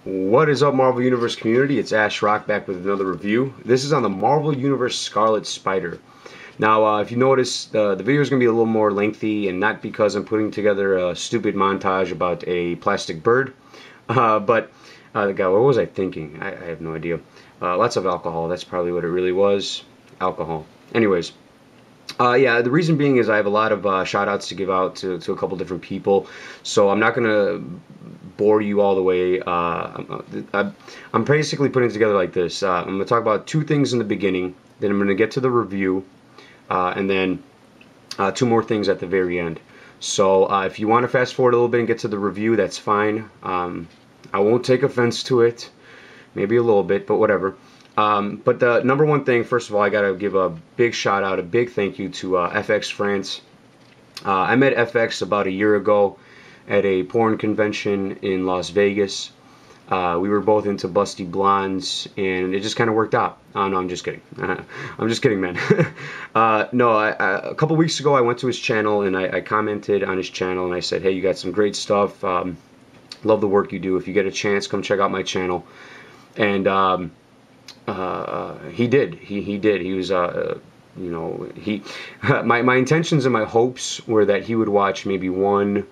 What is up, Marvel Universe community? It's Ash Rock back with another review. This is on the Marvel Universe Scarlet Spider. Now, if you notice, the video is going to be a little more lengthy, and not because I'm putting together a stupid montage about a plastic bird, but God, what was I thinking? I have no idea. Lots of alcohol. That's probably what it really was. Alcohol. Anyways. Yeah, the reason being is I have a lot of shout outs to give out to a couple different people, so I'm not going to bore you all the way. I'm basically putting it together like this. I'm going to talk about two things in the beginning, then I'm going to get to the review, and then two more things at the very end. So if you want to fast forward a little bit and get to the review, that's fine. I won't take offense to it, maybe a little bit, but whatever. But the number one thing, first of all, I gotta give a big shout out, a big thank you to FX France. I met FX about a year ago at a porn convention in Las Vegas. We were both into busty blondes, and it just kind of worked out. Oh, no, I'm just kidding. I'm just kidding, man. No, a couple weeks ago, I went to his channel, and I commented on his channel, and I said, hey, you got some great stuff. Love the work you do. If you get a chance, come check out my channel. And he did. He did. He was, you know, my intentions and my hopes were that he would watch maybe one,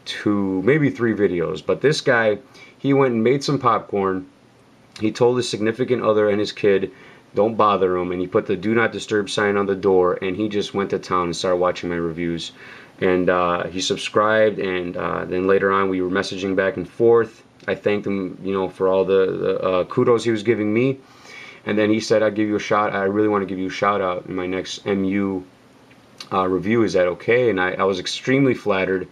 two, maybe three videos. But this guy, he went and made some popcorn. He told his significant other and his kid, don't bother him. And he put the do not disturb sign on the door. And he just went to town and started watching my reviews. And he subscribed. And then later on, we were messaging back and forth. I thanked him, you know, for all the kudos he was giving me. And then he said, I'd give you a shout. I really want to give you a shout out in my next MU review. Is that okay? And I was extremely flattered.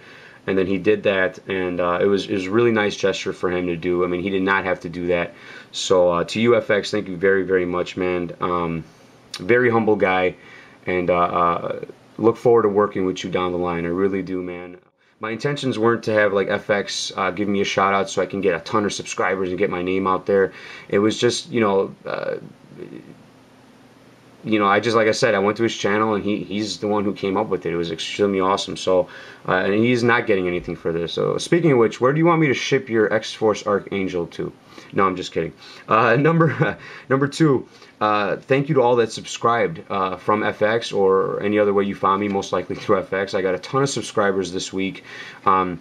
And then he did that, and it was a really nice gesture for him to do. I mean, he did not have to do that. So to UFX, thank you very, very much, man. Very humble guy, and look forward to working with you down the line. I really do, man. My intentions weren't to have like FX give me a shout out so I can get a ton of subscribers and get my name out there. It was just, you know, I just, like I said, I went to his channel and he's the one who came up with it. It was extremely awesome. So, and he's not getting anything for this. So, speaking of which, where do you want me to ship your X-Force Archangel to? No, I'm just kidding. Number two, thank you to all that subscribed from FX or any other way you found me, most likely through FX. I got a ton of subscribers this week. I've,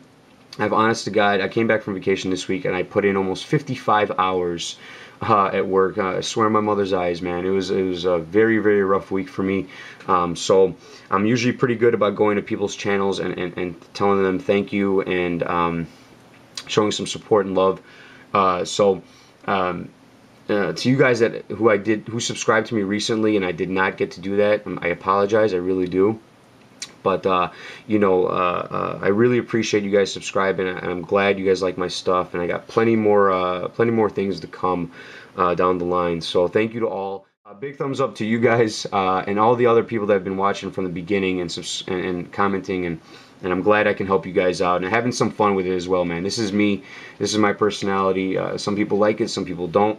honest to God, I came back from vacation this week and I put in almost 55 hours at work. I swear on my mother's eyes, man. It was a very, very rough week for me. So I'm usually pretty good about going to people's channels and telling them thank you and showing some support and love. To you guys who subscribed to me recently and I did not get to do that, I apologize. I really do. But I really appreciate you guys subscribing, and I'm glad you guys like my stuff. And I got plenty more things to come down the line. So thank you to all. Big thumbs up to you guys and all the other people that have been watching from the beginning and commenting, and I'm glad I can help you guys out and having some fun with it as well, man. This is me. This is my personality. Some people like it, some people don't.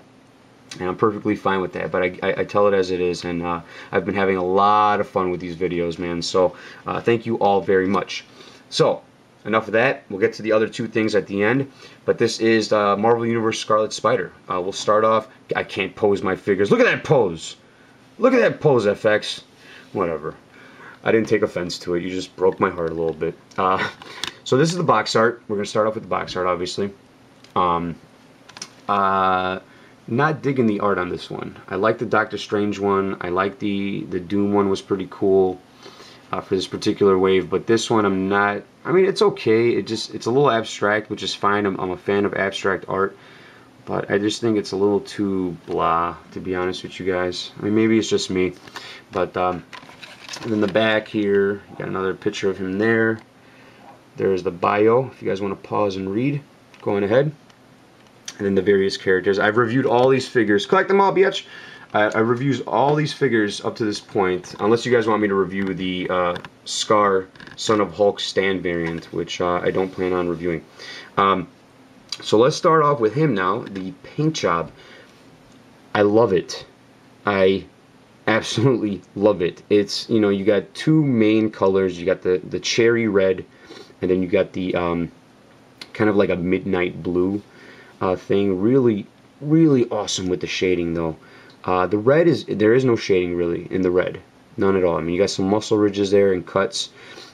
And I'm perfectly fine with that, but I tell it as it is, and I've been having a lot of fun with these videos, man. So thank you all very much. So enough of that. We'll get to the other two things at the end, but this is Marvel Universe Scarlet Spider. We'll start off. I can't pose my figures. Look at that pose. Look at that pose, FX. Whatever. I didn't take offense to it. You just broke my heart a little bit. So this is the box art. We're going to start off with the box art, obviously. Not digging the art on this one. I like the Doctor Strange one. I like the Doom one, was pretty cool for this particular wave, but this one I'm not. I mean, it's okay. It's a little abstract, which is fine. I'm a fan of abstract art, but I just think it's a little too blah, to be honest with you guys. I mean, maybe it's just me, but and then the back here, you got another picture of him there. There's the bio. If you guys want to pause and read, go on ahead. And then the various characters. I've reviewed all these figures. Collect them all, bitch! I reviewed all these figures up to this point, unless you guys want me to review the Scar, Son of Hulk stand variant, which I don't plan on reviewing. So let's start off with him now, the paint job. I love it. I absolutely love it. It's, you know, you got two main colors. You got the cherry red, and then you got the kind of like a midnight blue. thing. Really, really awesome with the shading though. The red there is no shading really in the red, none at all. I mean, you got some muscle ridges there and cuts,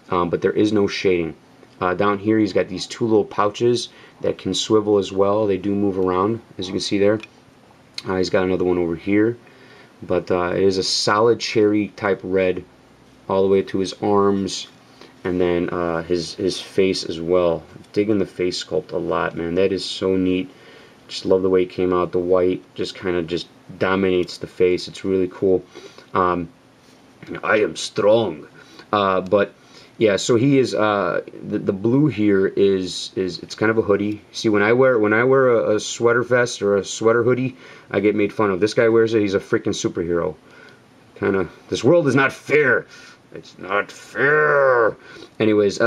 but there is no shading. Down here, he's got these two little pouches that can swivel as well. They do move around, as you can see there. He's got another one over here, but it is a solid cherry type red all the way to his arms, and then his face as well. Digging the face sculpt a lot, man. That is so neat. Just love the way it came out. The white just kind of just dominates the face. It's really cool. I am strong. But yeah, so he is the blue here is it's kind of a hoodie. See, when I wear a sweater vest or a sweater hoodie, I get made fun of. This guy wears it. He's a freaking superhero. Kind of, this world is not fair. It's not fair. Anyways,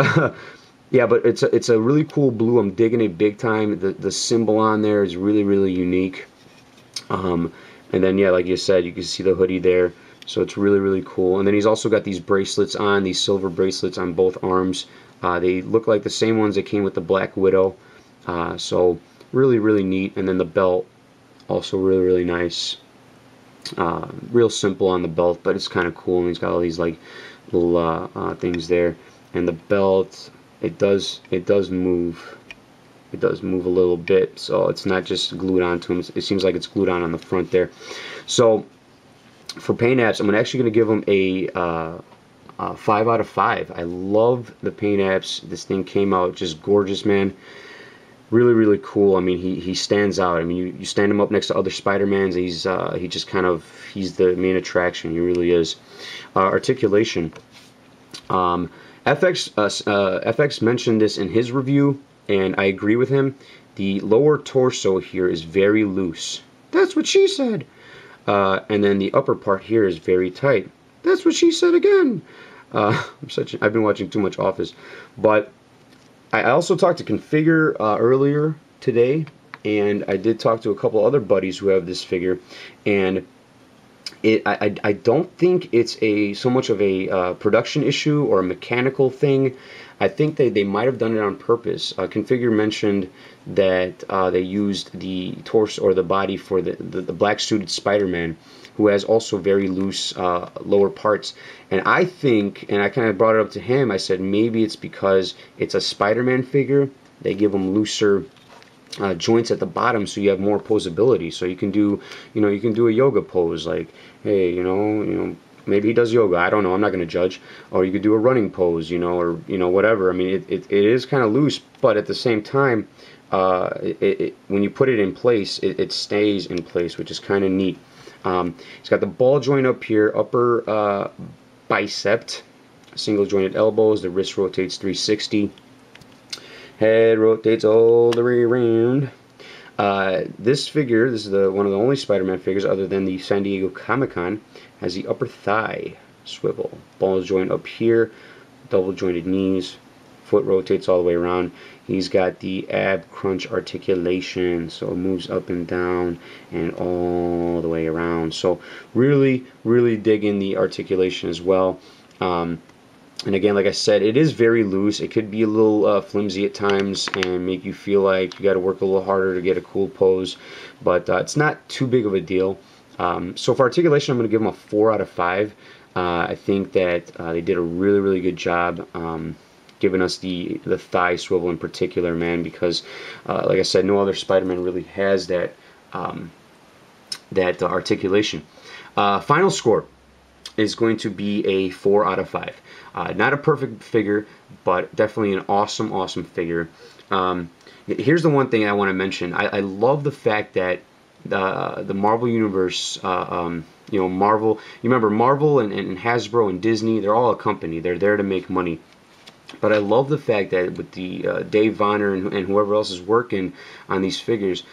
yeah, but it's a really cool blue. I'm digging it big time. The symbol on there is really, really unique. And then yeah, like you said, you can see the hoodie there. So it's really, really cool. And then he's also got these bracelets on, these silver bracelets on both arms. They look like the same ones that came with the Black Widow. So really, really neat. And then the belt, also really, really nice. Real simple on the belt, but it's kind of cool. And he's got all these like little things there. And the belt, it does move. It does move a little bit, so it's not just glued onto him. It seems like it's glued on the front there. So for paint apps, I'm actually going to give him a 5 out of 5. I love the paint apps. This thing came out just gorgeous, man. Really, really cool. I mean, he stands out. I mean, you stand him up next to other Spider-Mans. He's the main attraction. He really is. Articulation. FX mentioned this in his review, and I agree with him. The lower torso here is very loose. That's what she said. And then the upper part here is very tight. That's what she said again. I've been watching too much Office. But I also talked to Configure earlier today, and I did talk to a couple other buddies who have this figure, and I don't think it's so much of a production issue or a mechanical thing. I think they might have done it on purpose. Configure mentioned that they used the torso or the body for the black suited Spider-Man, who has also very loose lower parts. And I think, and I kind of brought it up to him, I said maybe it's because it's a Spider-Man figure. They give him looser joints at the bottom, so you have more posability. So you can do, you can do a yoga pose, like, hey, maybe he does yoga. I don't know. I'm not going to judge. Or you could do a running pose, or whatever. I mean, it is kind of loose, but at the same time, when you put it in place, it stays in place, which is kind of neat. It's got the ball joint up here, upper bicep, single jointed elbows. The wrist rotates 360. Head rotates all the way around. This figure, this is one of the only Spider-Man figures other than the San Diego Comic-Con, has the upper thigh swivel. Ball joint up here, double jointed knees, foot rotates all the way around. He's got the ab crunch articulation, so it moves up and down and all the way around. So really, really digging the articulation as well. And again, like I said, it is very loose. It could be a little flimsy at times and make you feel like you got to work a little harder to get a cool pose, but it's not too big of a deal. So for articulation, I'm going to give them a 4 out of 5. I think that they did a really, really good job giving us the thigh swivel in particular, man, because like I said, no other Spider-Man really has that articulation. Final score is going to be a 4 out of 5. Not a perfect figure, but definitely an awesome, awesome figure. Here's the one thing I want to mention. I love the fact that the Marvel Universe, Marvel, you remember Marvel and Hasbro and Disney, they're all a company. They're there to make money. But I love the fact that with the Dave Vonner and whoever else is working on these figures,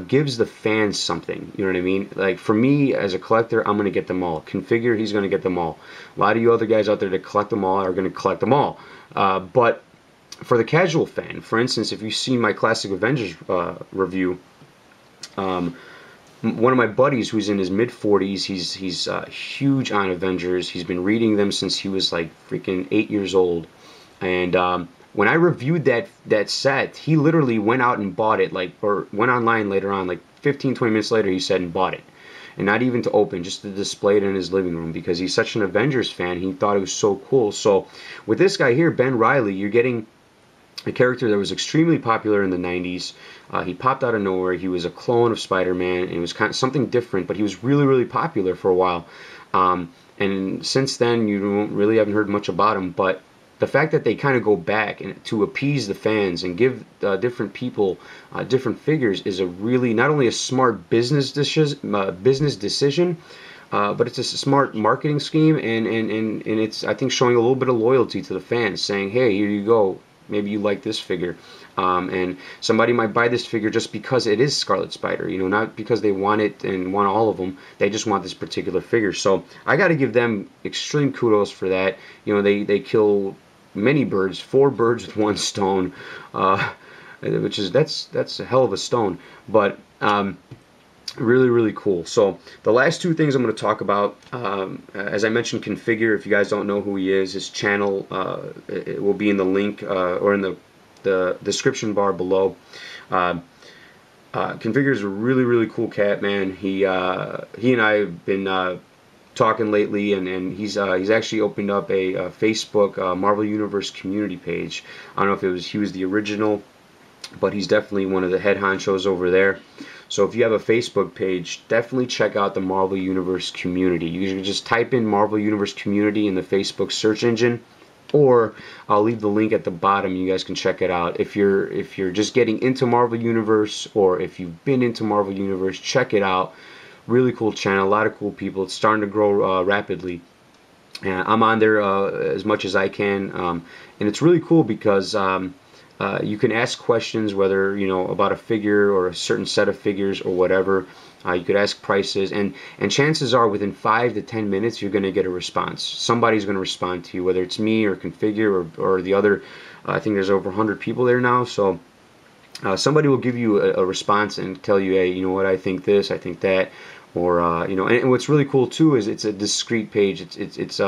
gives the fans something, you know what I mean? Like for me as a collector, I'm gonna get them all. Configure, he's gonna get them all. A lot of you other guys out there that collect them all are gonna collect them all. But for the casual fan, for instance, if you see my Classic Avengers review, one of my buddies who's in his mid-40s, he's huge on Avengers. He's been reading them since he was like freaking 8 years old. And when I reviewed that set, he literally went out and bought it, like, or went online later on, like 15-20 minutes later, he said, and bought it. And not even to open, just to display it in his living room, because he's such an Avengers fan. He thought it was so cool. So with this guy here, Ben Reilly, you're getting a character that was extremely popular in the 90s. He popped out of nowhere. He was a clone of Spider-Man, and it was kind of something different, but he was really, really popular for a while. And since then, you really haven't heard much about him. But the fact that they kind of go back and to appease the fans and give different people different figures is a really, not only a smart business decision, but it's a smart marketing scheme, and it's, I think, showing a little bit of loyalty to the fans, saying, hey, here you go, maybe you like this figure. And somebody might buy this figure just because it is Scarlet Spider, you know, not because they want it and want all of them. They just want this particular figure. So I got to give them extreme kudos for that. You know, they kill many birds, 4 birds with 1 stone, which is, that's a hell of a stone. But really, really cool. So the last 2 things I'm going to talk about, as I mentioned, Configure. If you guys don't know who he is, his channel, it will be in the link or in the description bar below. Configure is a really, really cool cat, man. He and I have been talking lately, and he's actually opened up a Facebook Marvel Universe community page. I don't know if he was the original, but he's definitely one of the head honchos over there. So if you have a Facebook page, definitely check out the Marvel Universe community. You can just type in Marvel Universe community in the Facebook search engine, or I'll leave the link at the bottom. You guys can check it out. If you're just getting into Marvel Universe, or if you've been into Marvel Universe, check it out. Really cool channel, a lot of cool people. It's starting to grow rapidly. And I'm on there as much as I can, and it's really cool because you can ask questions, whether, you know, about a figure or a certain set of figures or whatever. You could ask prices, and chances are within 5 to 10 minutes you're going to get a response. Somebody's going to respond to you, whether it's me or Configure or the other. I think there's over 100 people there now, so somebody will give you a response and tell you, hey, you know what, I think this, I think that, or you know. And what's really cool too is it's a discrete page. It's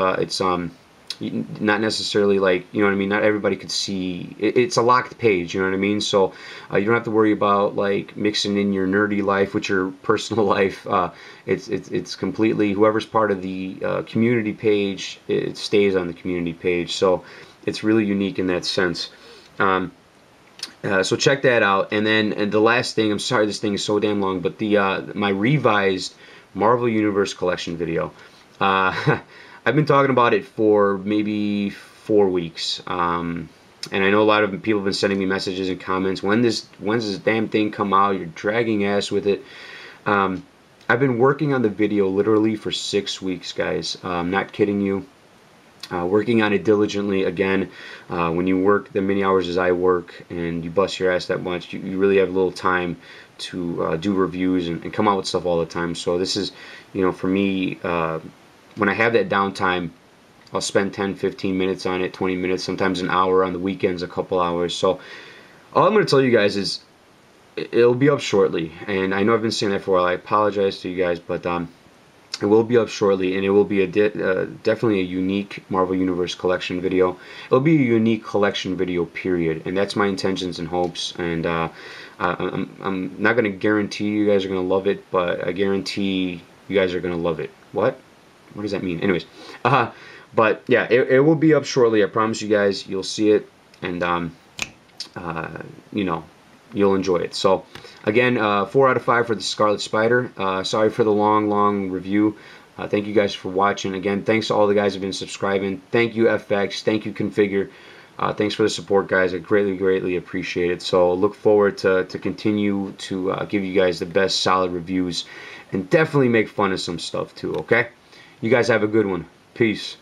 not necessarily, like, you know what I mean, not everybody could see. It's a locked page, you know what I mean. So you don't have to worry about like mixing in your nerdy life with your personal life. It's completely, whoever's part of the community page, it stays on the community page. So it's really unique in that sense. So check that out. And then the last thing, I'm sorry this thing is so damn long, but my revised Marvel Universe collection video. I've been talking about it for maybe 4 weeks, and I know a lot of people have been sending me messages and comments. When's this damn thing come out? You're dragging ass with it. I've been working on the video literally for 6 weeks, guys. I'm not kidding you. Working on it diligently. Again, when you work the many hours as I work and you bust your ass that much, you really have a little time to do reviews and come out with stuff all the time. So this is, you know, for me, when I have that downtime, I'll spend 10-15 minutes on it, 20 minutes, sometimes an hour, on the weekends a couple hours. So all I'm going to tell you guys is it'll be up shortly, and I know I've been saying that for a while. I apologize to you guys, but it will be up shortly, and it will be definitely a unique Marvel Universe collection video. It'll be a unique collection video, period, and that's my intentions and hopes. And I'm not going to guarantee you guys are going to love it, but I guarantee you guys are going to love it. What does that mean? Anyways, but yeah, it will be up shortly. I promise you guys, you'll see it, and you know, you'll enjoy it. So again, 4 out of 5 for the Scarlet Spider. Sorry for the long review. Thank you guys for watching. Again, thanks to all the guys who've been subscribing. Thank you, FX. Thank you, Configure. Thanks for the support, guys. I greatly appreciate it. So look forward to continue to give you guys the best solid reviews, and definitely make fun of some stuff too, okay? You guys have a good one. Peace.